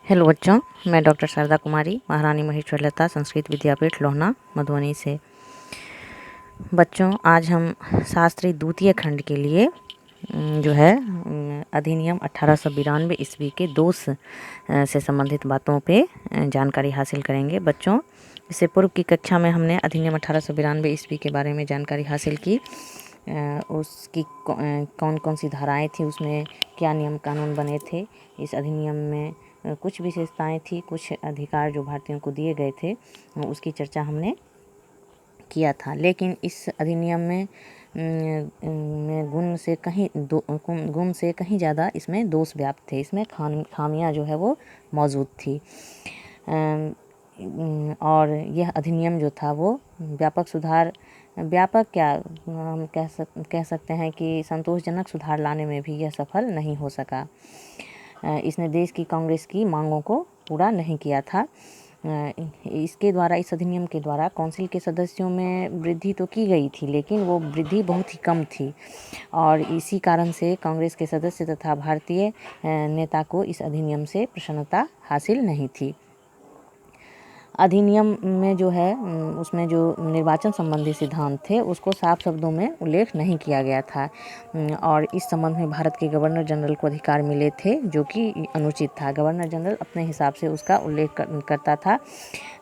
Hello बच्चों, मैं doctor Sharda कुमारी, महारानी महेश्वर लता संस्कृत विद्यापीठ लोहना मधुबनी से। बच्चों, आज हम शास्त्री द्वितीय खंड के लिए जो है अधिनियम 1892 ईस्वी के दोष से संबंधित बातों पे जानकारी हासिल करेंगे। बच्चों, इससे पूर्व की कक्षा में हमने अधिनियम 1892 ईस्वी के बारे में जानकारी हासिल की। उसकी कौन कौन सी धाराएं थी, उसमें क्या नियम कानून बने थे, इस अधिनियम में कुछ विशेषताएं थी, कुछ अधिकार जो भारतीयों को दिए गए थे, उसकी चर्चा हमने किया था। लेकिन इस अधिनियम में गुण से कहीं ज़्यादा इसमें दोष व्याप्त थे, इसमें खामियां जो है वो मौजूद थी। और यह अधिनियम जो था वो व्यापक क्या हम कह सकते हैं कि संतोषजनक सुधार लाने में भी यह सफल नहीं हो सका। इसने देश की कांग्रेस की मांगों को पूरा नहीं किया था। इस अधिनियम के द्वारा काउंसिल के सदस्यों में वृद्धि तो की गई थी, लेकिन वो वृद्धि बहुत ही कम थी और इसी कारण से कांग्रेस के सदस्य तथा भारतीय नेता को इस अधिनियम से प्रसन्नता हासिल नहीं थी। अधिनियम में जो है उसमें जो निर्वाचन संबंधी सिद्धांत थे उसको साफ शब्दों में उल्लेख नहीं किया गया था और इस संबंध में भारत के गवर्नर जनरल को अधिकार मिले थे, जो कि अनुचित था। गवर्नर जनरल अपने हिसाब से उसका उल्लेख करता था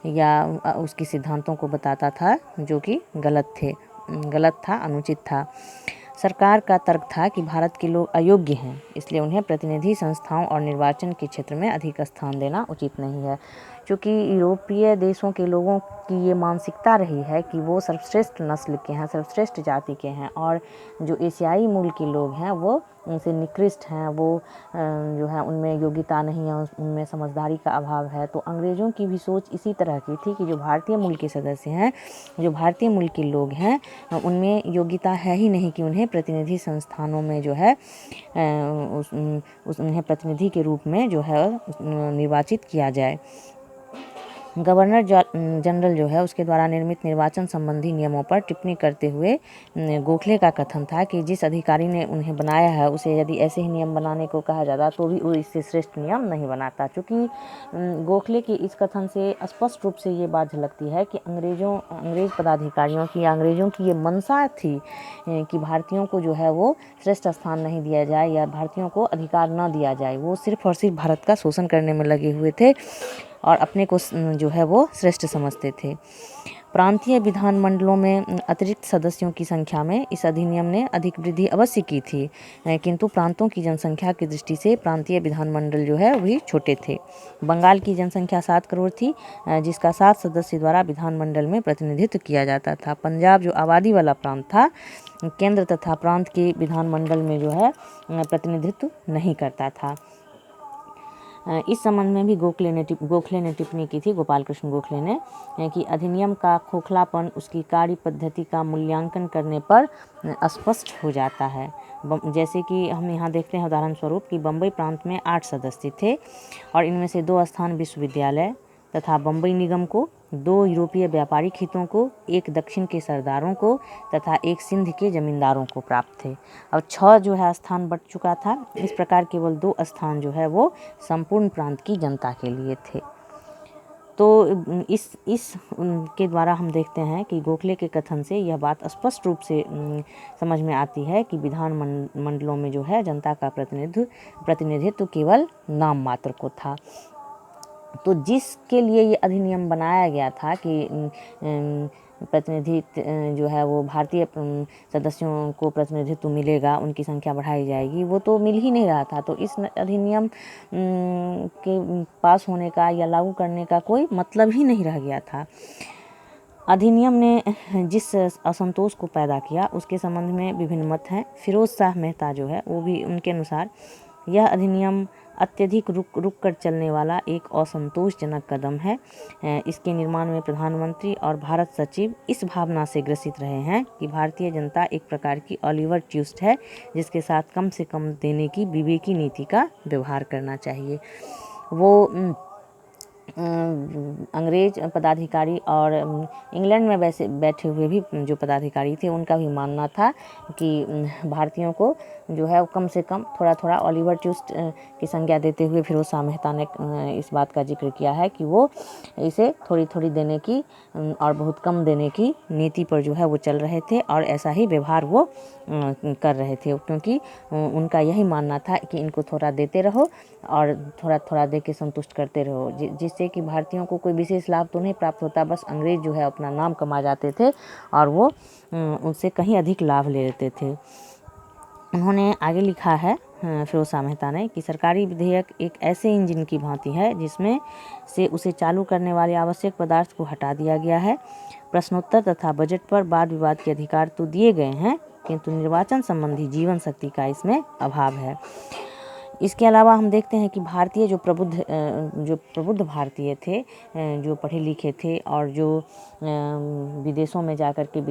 या उसकी सिद्धांतों को बताता था, जो कि गलत था, अनुचित था। सरकार का तर्क था कि भारत के लोग अयोग्य हैं, इसलिए उन्हें प्रतिनिधि संस्थाओं और निर्वाचन के क्षेत्र में अधिक स्थान देना उचित नहीं है। क्योंकि यूरोपीय देशों के लोगों की ये मानसिकता रही है कि वो सर्वश्रेष्ठ नस्ल के हैं, सर्वश्रेष्ठ जाति के हैं और जो एशियाई मूल के लोग हैं वो उनसे निकृष्ट हैं, वो जो है उनमें योग्यता नहीं है, उनमें समझदारी का अभाव है। तो अंग्रेज़ों की भी सोच इसी तरह की थी कि जो भारतीय मूल के सदस्य हैं, जो भारतीय मूल के लोग हैं, उनमें योग्यता है ही नहीं कि उन्हें प्रतिनिधि संस्थानों में जो है उन्हें प्रतिनिधि के रूप में जो है निर्वाचित किया जाए। गवर्नर जनरल जो है उसके द्वारा निर्मित निर्वाचन संबंधी नियमों पर टिप्पणी करते हुए गोखले का कथन था कि जिस अधिकारी ने उन्हें बनाया है उसे यदि ऐसे ही नियम बनाने को कहा जाता तो भी वो इससे श्रेष्ठ नियम नहीं बनाता। चूँकि गोखले के इस कथन से स्पष्ट रूप से ये बात झलकती है कि अंग्रेज पदाधिकारियों की या अंग्रेज़ों की ये मंशा थी कि भारतीयों को जो है वो श्रेष्ठ स्थान नहीं दिया जाए या भारतीयों को अधिकार न दिया जाए। वो सिर्फ और सिर्फ भारत का शोषण करने में लगे हुए थे और अपने को जो है वो श्रेष्ठ समझते थे। प्रांतीय विधानमंडलों में अतिरिक्त सदस्यों की संख्या में इस अधिनियम ने अधिक वृद्धि अवश्य की थी, किंतु प्रांतों की जनसंख्या की दृष्टि से प्रांतीय विधानमंडल जो है वही छोटे थे। बंगाल की जनसंख्या 7 करोड़ थी, जिसका 7 सदस्य द्वारा विधानमंडल में प्रतिनिधित्व किया जाता था। पंजाब जो आबादी वाला प्रांत था, केंद्र तथा प्रांत के विधानमंडल में जो है प्रतिनिधित्व नहीं करता था। इस संबंध में भी गोखले ने टिप्पणी की थी, गोपाल कृष्ण गोखले ने, कि अधिनियम का खोखलापन उसकी कार्य पद्धति का मूल्यांकन करने पर स्पष्ट हो जाता है। जैसे कि हम यहाँ देखते हैं उदाहरण स्वरूप कि बम्बई प्रांत में 8 सदस्य थे और इनमें से 2 स्थान विश्वविद्यालय तथा बम्बई निगम को, 2 यूरोपीय व्यापारिक हितों को, 1 दक्षिण के सरदारों को तथा 1 सिंध के जमींदारों को प्राप्त थे। अब 6 जो है स्थान बट चुका था। इस प्रकार केवल 2 स्थान जो है वो संपूर्ण प्रांत की जनता के लिए थे। तो इस के द्वारा हम देखते हैं कि गोखले के कथन से यह बात स्पष्ट रूप से समझ में आती है कि विधान मंडलों में जो है जनता का प्रतिनिधित्व केवल नाम मात्र को था। तो जिसके लिए ये अधिनियम बनाया गया था कि प्रतिनिधित्व जो है वो भारतीय सदस्यों को प्रतिनिधित्व मिलेगा, उनकी संख्या बढ़ाई जाएगी, वो तो मिल ही नहीं रहा था। तो इस अधिनियम के पास होने का या लागू करने का कोई मतलब ही नहीं रह गया था। अधिनियम ने जिस असंतोष को पैदा किया उसके संबंध में विभिन्न मत हैं। फिरोज शाह मेहता जो है वो भी, उनके अनुसार यह अधिनियम अत्यधिक रुक कर चलने वाला एक असंतोषजनक कदम है। इसके निर्माण में प्रधानमंत्री और भारत सचिव इस भावना से ग्रसित रहे हैं कि भारतीय जनता एक प्रकार की ऑलिवर ट्विस्ट है, जिसके साथ कम से कम देने की विवेकी नीति का व्यवहार करना चाहिए। वो अंग्रेज पदाधिकारी और इंग्लैंड में वैसे बैठे हुए भी जो पदाधिकारी थे उनका भी मानना था कि भारतीयों को जो है वो कम से कम थोड़ा थोड़ा ओलिवर ट्विस्ट की संज्ञा देते हुए फिरोज शाह मेहता ने इस बात का जिक्र किया है कि वो इसे थोड़ी थोड़ी देने की और बहुत कम देने की नीति पर जो है वो चल रहे थे और ऐसा ही व्यवहार वो कर रहे थे, क्योंकि उनका यही मानना था कि इनको थोड़ा देते रहो और थोड़ा थोड़ा दे के संतुष्ट करते रहो, जिससे कि भारतीयों को कोई विशेष लाभ तो नहीं प्राप्त होता, बस अंग्रेज जो है अपना नाम कमा जाते थे और वो उनसे कहीं अधिक लाभ ले लेते थे। उन्होंने आगे लिखा है फिरोज शाह मेहता ने कि सरकारी विधेयक एक ऐसे इंजन की भांति है जिसमें से उसे चालू करने वाले आवश्यक पदार्थ को हटा दिया गया है। प्रश्नोत्तर तथा बजट पर वाद विवाद के अधिकार तो दिए गए हैं, किंतु निर्वाचन संबंधी जीवन शक्ति का इसमें अभाव है। इसके अलावा हम देखते हैं कि भारतीय जो प्रबुद्ध भारतीय थे, जो पढ़े लिखे थे और जो विदेशों में जाकर के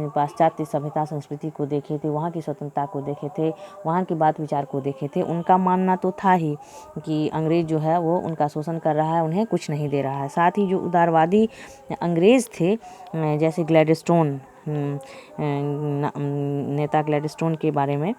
पाश्चात्य सभ्यता संस्कृति को देखे थे, वहाँ की स्वतंत्रता को देखे थे, वहाँ की बात विचार को देखे थे, उनका मानना तो था ही कि अंग्रेज जो है वो उनका शोषण कर रहा है, उन्हें कुछ नहीं दे रहा है। साथ ही जो उदारवादी अंग्रेज थे, जैसे ग्लैडस्टोन नेता ग्लैडस्टोन के बारे में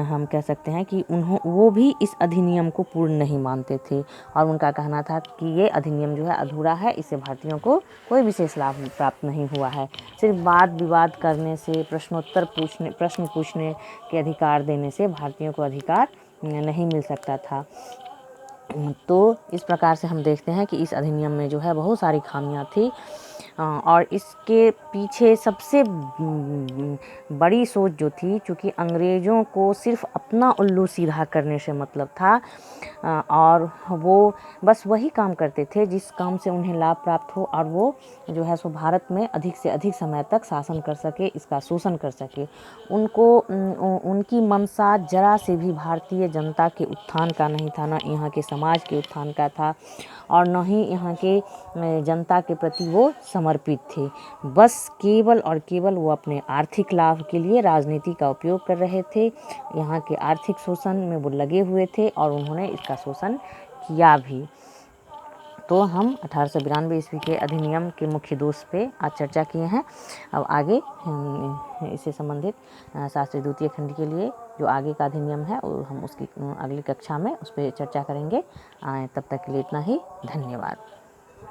हम कह सकते हैं कि वो भी इस अधिनियम को पूर्ण नहीं मानते थे और उनका कहना था कि ये अधिनियम जो है अधूरा है, इससे भारतीयों को कोई विशेष लाभ प्राप्त नहीं हुआ है। सिर्फ वाद विवाद करने से, प्रश्न पूछने के अधिकार देने से भारतीयों को अधिकार नहीं मिल सकता था। तो इस प्रकार से हम देखते हैं कि इस अधिनियम में जो है बहुत सारी खामियां थी और इसके पीछे सबसे बड़ी सोच जो थी, चूँकि अंग्रेज़ों को सिर्फ अपना उल्लू सीधा करने से मतलब था और वो बस वही काम करते थे जिस काम से उन्हें लाभ प्राप्त हो और वो जो है सो भारत में अधिक से अधिक समय तक शासन कर सके, इसका शोषण कर सके। उनकी मंशा जरा से भी भारतीय जनता के उत्थान का नहीं था, न यहाँ के समाज के उत्थान का था और न ही यहाँ के जनता के प्रति वो समर्पित थे। बस केवल और केवल वो अपने आर्थिक लाभ के लिए राजनीति का उपयोग कर रहे थे। यहाँ के आर्थिक शोषण में वो लगे हुए थे और उन्होंने इसका शोषण किया भी। तो हम 1892 ईस्वी के अधिनियम के मुख्य दोष पे आज चर्चा किए हैं। अब आगे इससे संबंधित शास्त्री द्वितीय खंड के लिए जो आगे का अधिनियम है हम उसकी अगली कक्षा में उस पर चर्चा करेंगे। तब तक के लिए इतना ही। धन्यवाद।